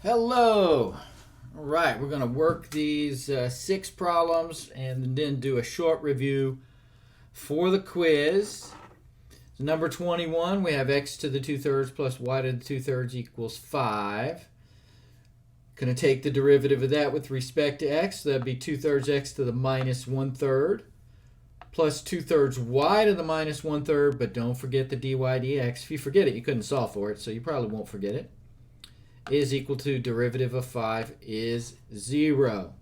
Hello. All right, we're going to work these 6 problems and then do a short review for the quiz. So number 21, we have x to the 2/3 plus y to the 2/3 equals 5. Going to take the derivative of that with respect to x. So that'd be 2/3 x to the minus 1/3 plus 2/3 y to the minus 1/3. But don't forget the dy dx. If you forget it, you couldn't solve for it, so you probably won't forget it. Is equal to derivative of 5 is 0.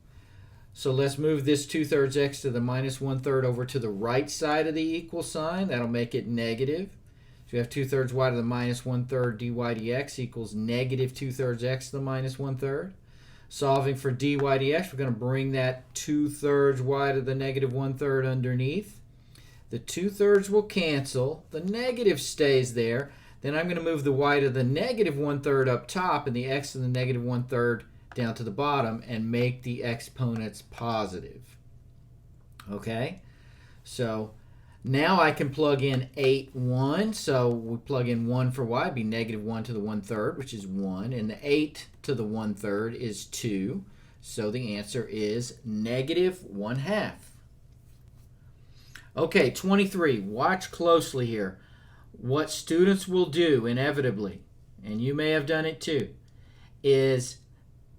So let's move this 2/3 x to the minus 1/3 over to the right side of the equal sign. That'll make it negative. So we have 2/3 y to the minus 1/3 dy dx equals negative 2/3 x to the minus 1/3. Solving for dy dx, we're going to bring that 2/3 y to the negative 1/3 underneath. The 2/3 will cancel. The negative stays there. Then I'm going to move the y to the negative 1/3 up top and the x to the negative 1/3 down to the bottom and make the exponents positive. Okay? So now I can plug in 8, 1. So we plug in 1 for y, it'd be negative 1 to the 1/3, which is 1. And the 8 to the 1/3 is 2. So the answer is negative 1/2. Okay, 23. Watch closely here. What students will do inevitably, and you may have done it too, is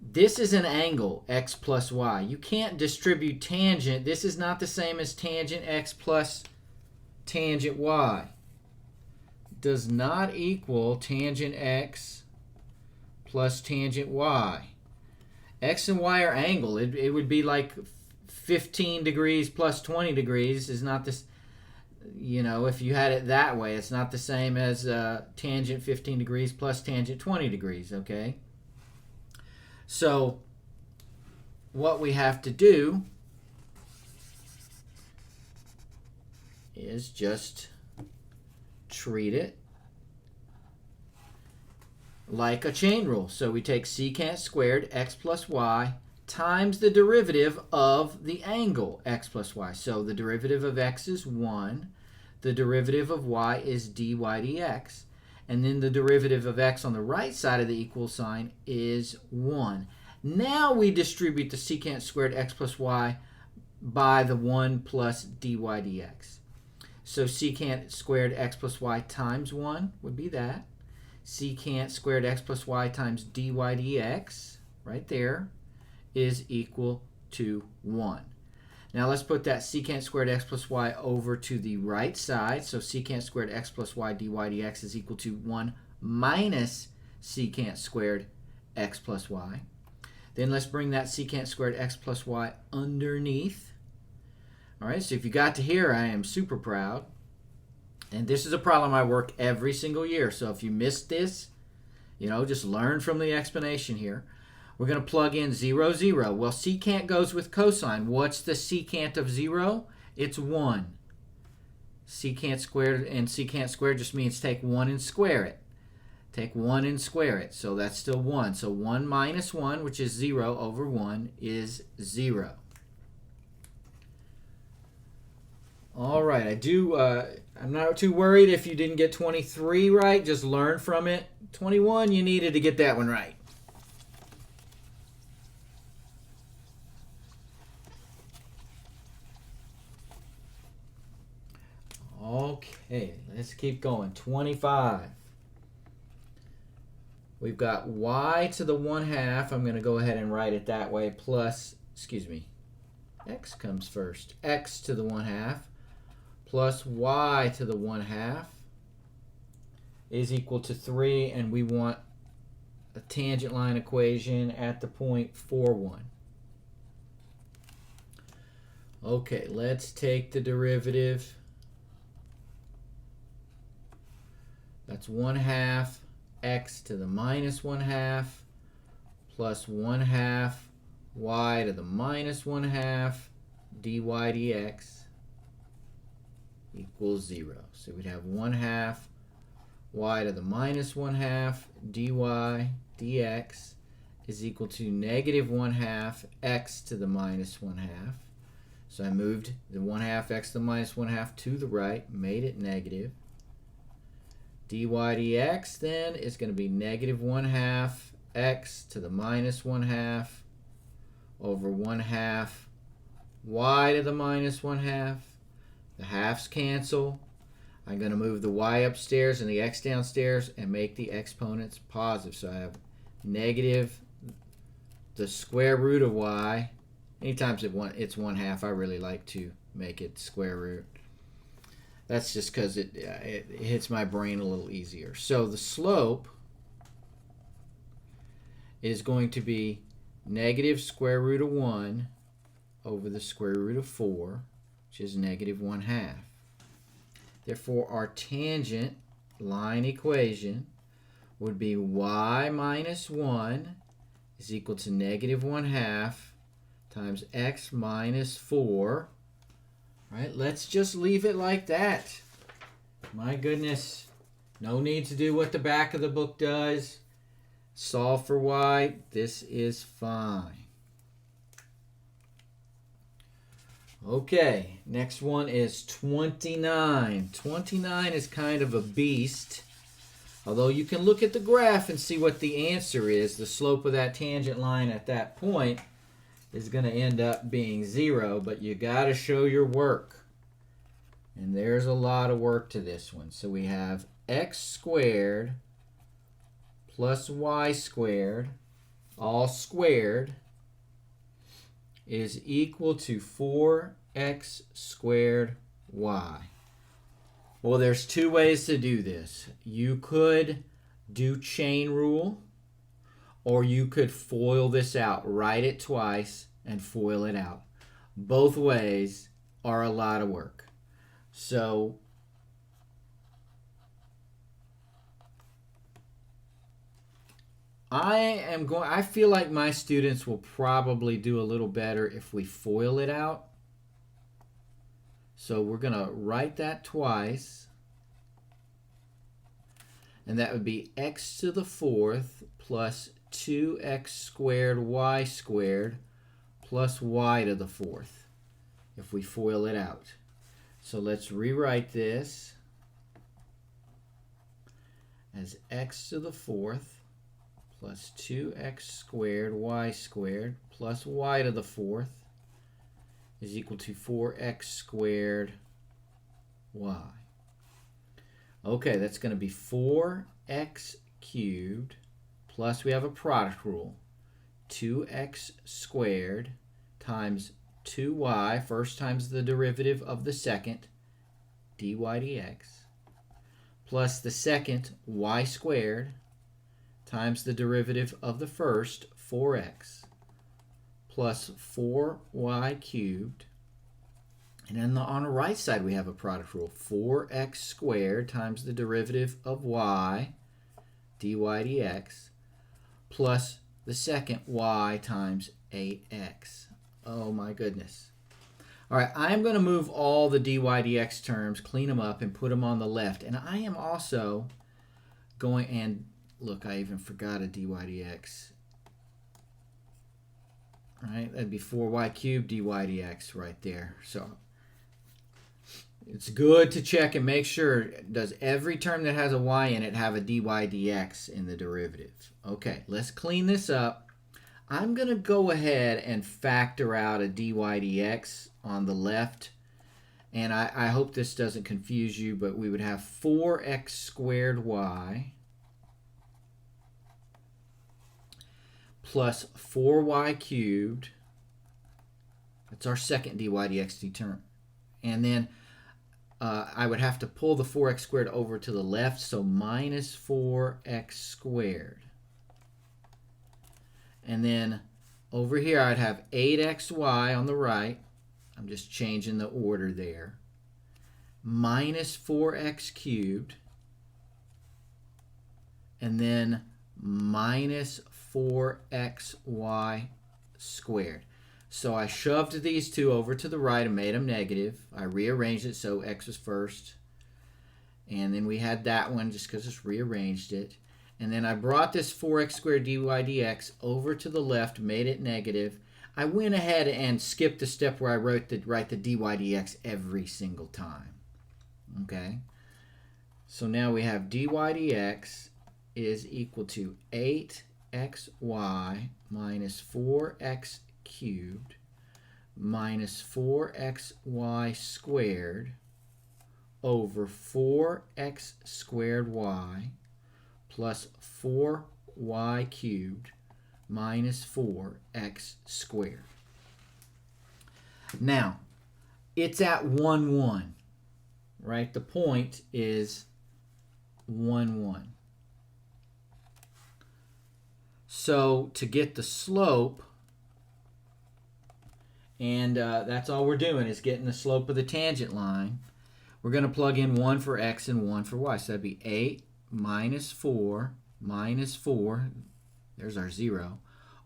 this is an angle, x plus y. You can't distribute tangent. This is not the same as tangent x plus tangent y. Does not equal tangent x plus tangent y. X and y are angle. It would be like 15 degrees plus 20 degrees is not this. You know, if you had it that way, it's not the same as tangent 15 degrees plus tangent 20 degrees, okay? So what we have to do is just treat it like a chain rule. So we take secant squared x plus y times the derivative of the angle x plus y. So the derivative of x is 1. The derivative of y is dy dx. And then the derivative of x on the right side of the equal sign is 1. Now we distribute the secant squared x plus y by the 1 plus dy dx. So secant squared x plus y times 1 would be that. Secant squared x plus y times dy dx, right there, is equal to 1. Now let's put that secant squared x plus y over to the right side. So secant squared x plus y dy dx is equal to 1 minus secant squared x plus y. Then let's bring that secant squared x plus y underneath. All right, so if you got to here, I am super proud. And this is a problem I work every single year. So if you missed this, just learn from the explanation here. We're going to plug in 0, 0. Well, secant goes with cosine. What's the secant of 0? It's 1. Secant squared, and secant squared just means take 1 and square it. Take 1 and square it. So that's still 1. So 1 minus 1, which is 0 over 1, is 0. All right, I'm not too worried if you didn't get 23 right. Just learn from it. 21, you needed to get that one right. Okay, let's keep going. 25. We've got y to the 1/2. I'm going to go ahead and write it that way. Plus, x comes first. X to the 1/2 plus y to the 1/2 is equal to 3. And we want a tangent line equation at the point 4, 1. Okay, let's take the derivative. That's 1/2 x to the minus 1/2 plus 1/2 y to the minus 1/2 dy dx equals 0. So we'd have 1/2 y to the minus 1/2 dy dx is equal to negative 1/2 x to the minus 1/2. So I moved the 1/2 x to the minus 1/2 to the right, made it negative. dy dx then is going to be negative 1/2 x to the minus 1/2 over 1/2 y to the minus 1/2. The halves cancel. I'm going to move the y upstairs and the x downstairs and make the exponents positive. So I have negative the square root of y. Anytime it's 1/2, I really like to make it square root. That's just because it hits my brain a little easier. So the slope is going to be negative square root of 1 over the square root of 4, which is negative 1/2. Therefore, our tangent line equation would be y minus 1 is equal to negative 1/2 times x minus 4. All right, let's just leave it like that. My goodness, no need to do what the back of the book does. Solve for y. This is fine. Okay, next one is 29. 29 is kind of a beast. Although you can look at the graph and see what the answer is. The slope of that tangent line at that point is going to end up being 0, but you got to show your work. And there's a lot of work to this one. So we have x squared plus y squared, all squared, is equal to 4x squared y. Well, there's two ways to do this. You could do chain rule, or you could FOIL this out. Write it twice and FOIL it out. Both ways are a lot of work. So I feel like my students will probably do a little better if we FOIL it out. So we're going to write that twice. And that would be x to the 4th plus 2x squared y squared plus y to the 4th if we FOIL it out. So let's rewrite this as x to the 4th plus 2x squared y squared plus y to the 4th is equal to 4x squared y. Okay, that's going to be 4x cubed plus, we have a product rule, 2x squared times 2y, first times the derivative of the second, dy dx, plus the second y squared times the derivative of the first, 4x, plus 4y cubed. And then on the right side, we have a product rule, 4x squared times the derivative of y, dy dx, plus the second y times 8x. Oh my goodness. All right, I'm going to move all the dy dx terms, clean them up, and put them on the left. And I am also going, and look, I even forgot a dy dx. All right, that'd be 4y cubed dy dx right there. So it's good to check and make sure, does every term that has a y in it have a dy dx in the derivative? Okay, let's clean this up. I'm going to go ahead and factor out a dy dx on the left. And I hope this doesn't confuse you, but we would have 4x squared y plus 4y cubed. That's our second dy dx term. And then I would have to pull the 4x squared over to the left, so minus 4x squared. And then over here I'd have 8xy on the right. I'm just changing the order there. Minus 4x cubed. And then minus 4xy squared. So I shoved these two over to the right and made them negative. I rearranged it so x was first. And then we had that one just because it's rearranged it. And then I brought this 4x squared dy dx over to the left, made it negative. I went ahead and skipped the step where I write the dy dx every single time. Okay? So now we have dy dx is equal to 8 xy minus 4x cubed minus 4xy squared over 4x squared y plus 4y cubed minus 4x squared. Now, it's at 1, 1, right? The point is 1, 1. So to get the slope, and that's all we're doing is getting the slope of the tangent line, we're going to plug in 1 for x and 1 for y. So that'd be 8 minus 4, there's our 0,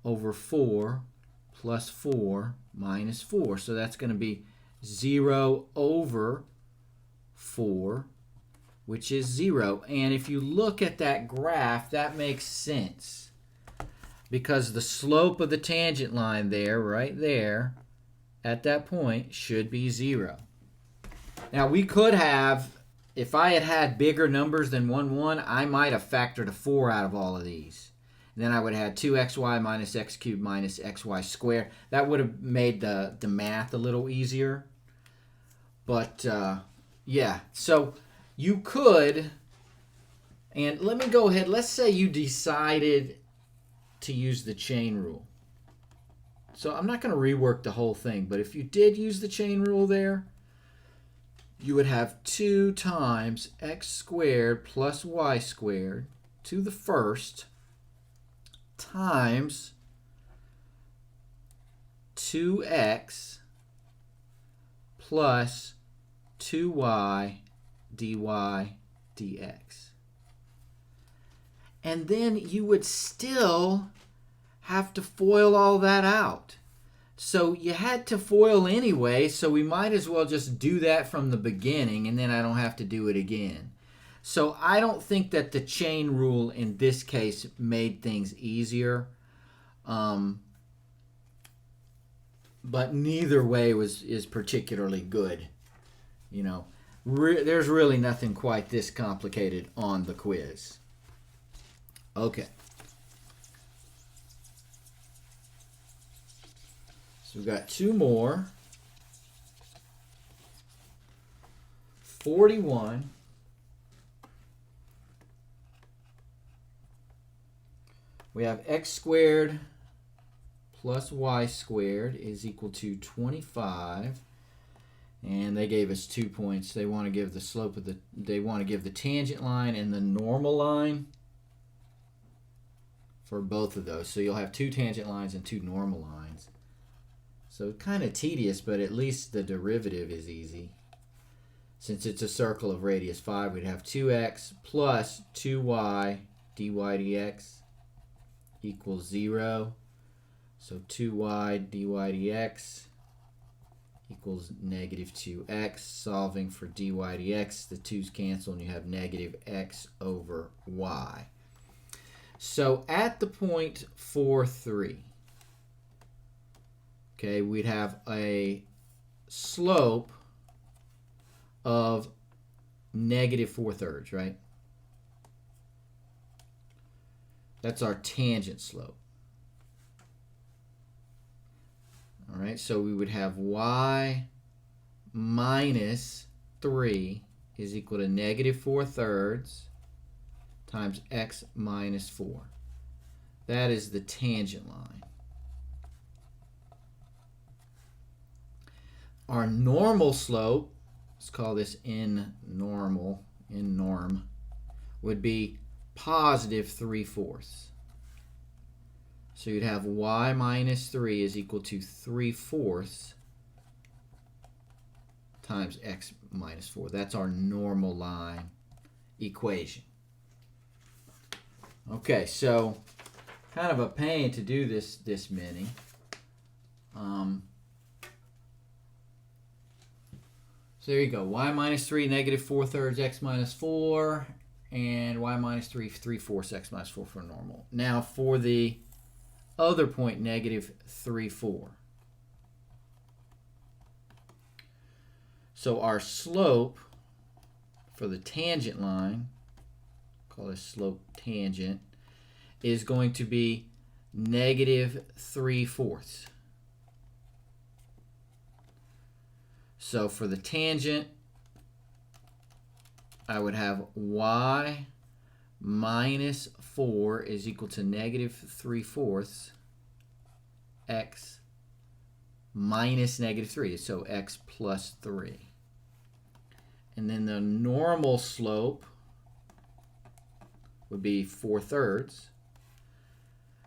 over 4 plus 4 minus 4. So that's going to be 0 over 4, which is 0. And if you look at that graph, that makes sense, because the slope of the tangent line there, right there, at that point, should be 0. Now, we could have, if I had had bigger numbers than 1, 1, I might have factored a 4 out of all of these. And then I would have had 2xy minus x cubed minus xy squared. That would have made the math a little easier. But, yeah, so you could, and let me go ahead, let's say you decided to use the chain rule. So I'm not going to rework the whole thing, but if you did use the chain rule there, you would have 2 times x squared plus y squared to the first times 2x plus 2y dy dx. And then you would still have to FOIL all that out. So you had to FOIL anyway, so we might as well just do that from the beginning, and then I don't have to do it again. So I don't think that the chain rule in this case made things easier. But neither way is particularly good. You know, there's really nothing quite this complicated on the quiz. Okay. So we've got 2 more. 41. We have x squared plus y squared is equal to 25. And they gave us 2 points. They want to give the slope of they want to give the tangent line and the normal line for both of those. So you'll have 2 tangent lines and 2 normal lines. So kind of tedious, but at least the derivative is easy. Since it's a circle of radius 5, we'd have 2x plus 2y dy dx equals 0. So 2y dy dx equals negative 2x. Solving for dy dx, the 2's cancel and you have negative x over y. So at the point 4, 3, okay, we'd have a slope of negative 4/3, right? That's our tangent slope. All right, so we would have y minus 3 is equal to negative 4/3 times x minus 4. That is the tangent line. Our normal slope, let's call this n norm, would be positive 3/4. So you'd have y minus 3 is equal to 3/4 times x minus 4. That's our normal line equation. Okay, so kind of a pain to do this many. So there you go. Y minus 3, negative 4/3 x minus 4, and y minus 3, 3/4 x minus 4 for normal. Now for the other point, negative 3/4. So our slope for the tangent line, call this slope tangent, is going to be negative 3/4. So for the tangent, I would have y minus 4 is equal to negative 3/4 x minus negative 3. So x plus 3. And then the normal slope would be 4/3.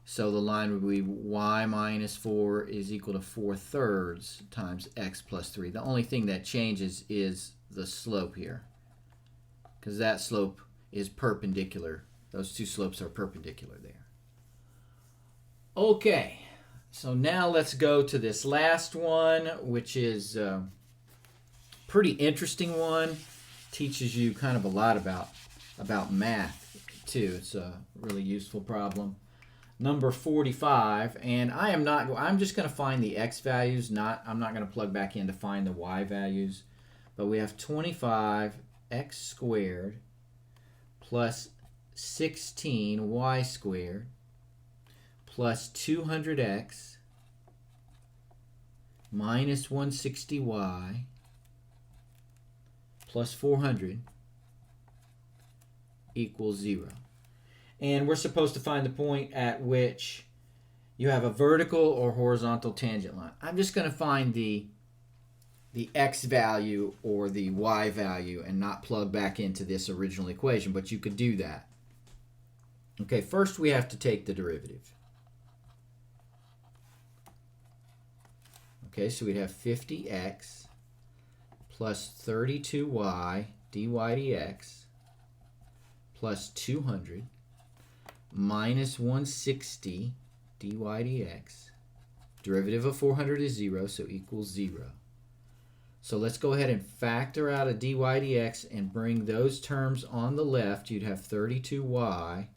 So the line would be y minus 4 is equal to 4/3 times x plus 3. The only thing that changes is the slope here, because that slope is perpendicular. Those two slopes are perpendicular there. Okay, so now let's go to this last one, which is a pretty interesting one. Teaches you kind of a lot about math too. It's a really useful problem. Number 45, and I'm just going to find the x values, I'm not going to plug back in to find the y values, but we have 25x squared plus 16y squared plus 200x minus 160y plus 400 equals 0. And we're supposed to find the point at which you have a vertical or horizontal tangent line. I'm just going to find the x value or the y value and not plug back into this original equation, but you could do that. Okay, first we have to take the derivative. Okay, so we'd have 50x plus 32y dy dx plus 200 minus 160 dy dx. Derivative of 400 is 0, so equals 0. So let's go ahead and factor out a dy dx and bring those terms on the left. You'd have 32y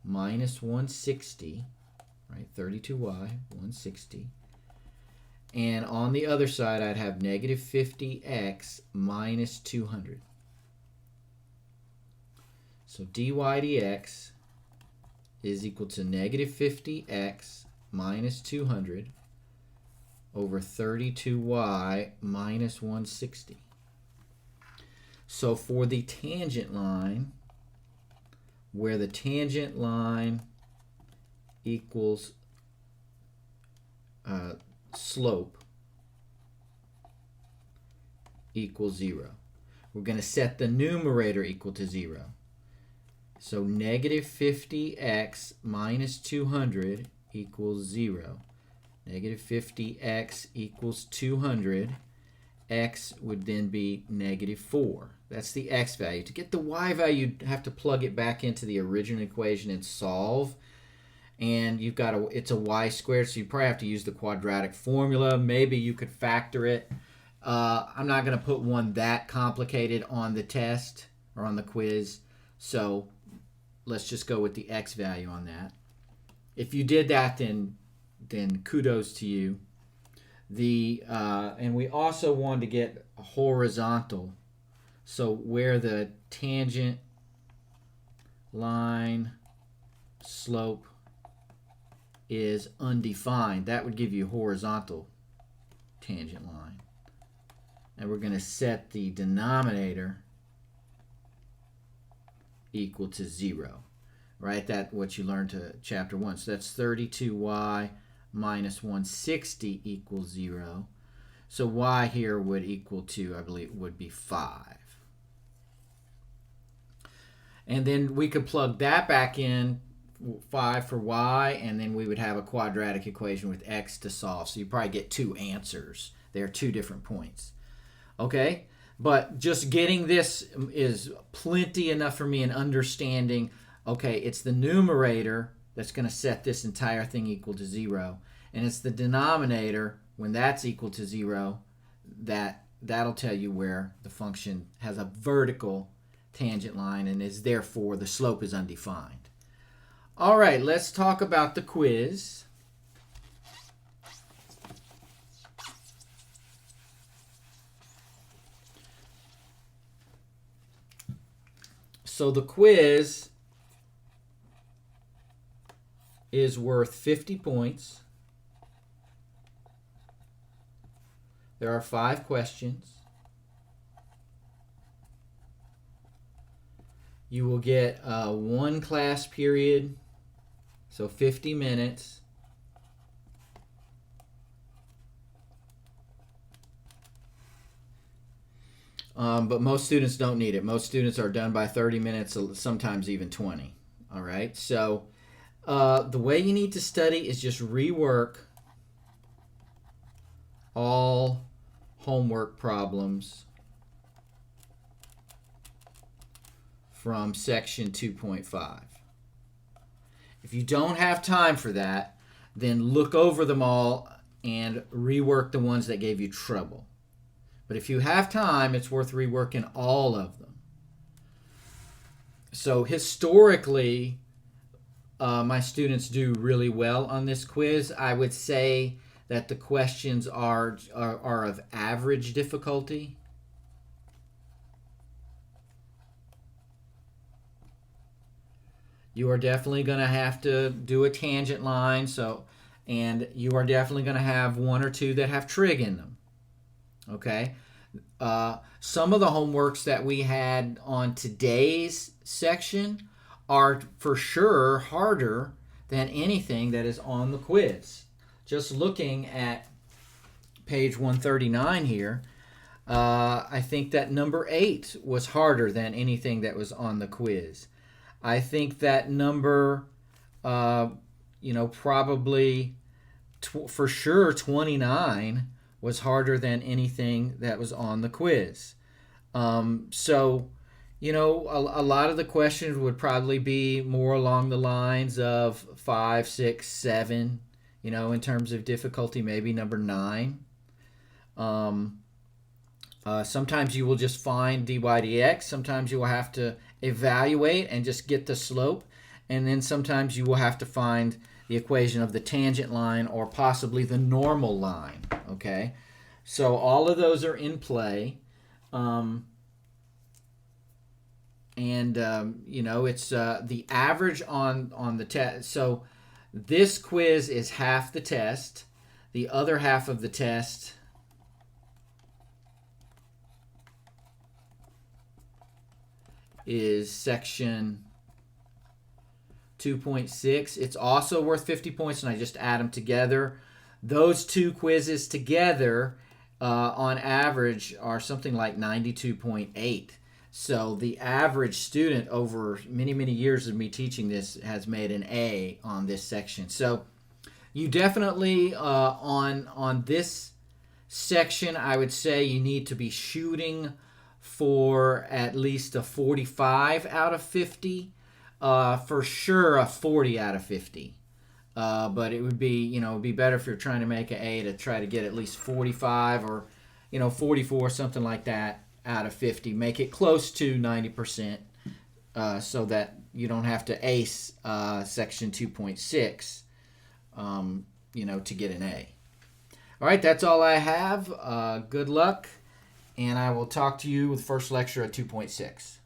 minus 160, right? 32y, 160. And on the other side, I'd have negative 50x minus 200. So dy dx is equal to negative 50x minus 200 over 32y minus 160. So for the tangent line, where the tangent line equals slope equals 0, we're going to set the numerator equal to 0. So negative 50x minus 200 equals 0. Negative 50x equals 200. X would then be negative 4. That's the x value. To get the y value, you have to plug it back into the original equation and solve. And you've got it's a y squared, so you probably have to use the quadratic formula. Maybe you could factor it. I'm not going to put one that complicated on the test or on the quiz. So let's just go with the x value on that. If you did that, then kudos to you. And we also want to get a horizontal. So where the tangent line slope is undefined, that would give you horizontal tangent line. And we're going to set the denominator equal to 0, right? That's what you learned to chapter 1. So that's 32y minus 160 equals 0. So y here would equal to, I believe, would be 5. And then we could plug that back in, 5 for y, and then we would have a quadratic equation with x to solve. So you probably get two answers. There are two different points. Okay? But just getting this is plenty enough for me in understanding, okay, it's the numerator that's going to set this entire thing equal to 0. And it's the denominator, when that's equal to 0, that'll tell you where the function has a vertical tangent line and is therefore the slope is undefined. All right, let's talk about the quiz. So the quiz is worth 50 points. There are 5 questions. You will get 1 class period, so 50 minutes. But most students don't need it. Most students are done by 30 minutes, sometimes even 20. All right, so the way you need to study is just rework all homework problems from section 2.5. If you don't have time for that, then look over them all and rework the ones that gave you trouble. But if you have time, it's worth reworking all of them. So historically, my students do really well on this quiz. I would say that the questions are of average difficulty. You are definitely going to have to do a tangent line, and you are definitely going to have 1 or 2 that have trig in them. Okay? Some of the homeworks that we had on today's section are for sure harder than anything that is on the quiz. Just looking at page 139 here, I think that number 8 was harder than anything that was on the quiz. I think that number, probably for sure 29 was harder than anything that was on the quiz. So, a lot of the questions would probably be more along the lines of 5, 6, 7, in terms of difficulty, maybe number 9. Sometimes you will just find dy dx. Sometimes you will have to evaluate and just get the slope. And then sometimes you will have to find the equation of the tangent line or possibly the normal line. Okay? So all of those are in play. It's the average on the test. So this quiz is half the test. The other half of the test is section 2.6. It's also worth 50 points, and I just add them together. Those 2 quizzes together, on average, are something like 92.8. So the average student over many, many years of me teaching this has made an A on this section. So you definitely, on this section, I would say you need to be shooting for at least a 45 out of 50. For sure a 40 out of 50. But it would be, it'd be better if you're trying to make an A to try to get at least 45 or, 44, something like that out of 50. Make it close to 90%, so that you don't have to ace section 2.6, to get an A. All right, that's all I have. Good luck, and I will talk to you with the first lecture at 2.6.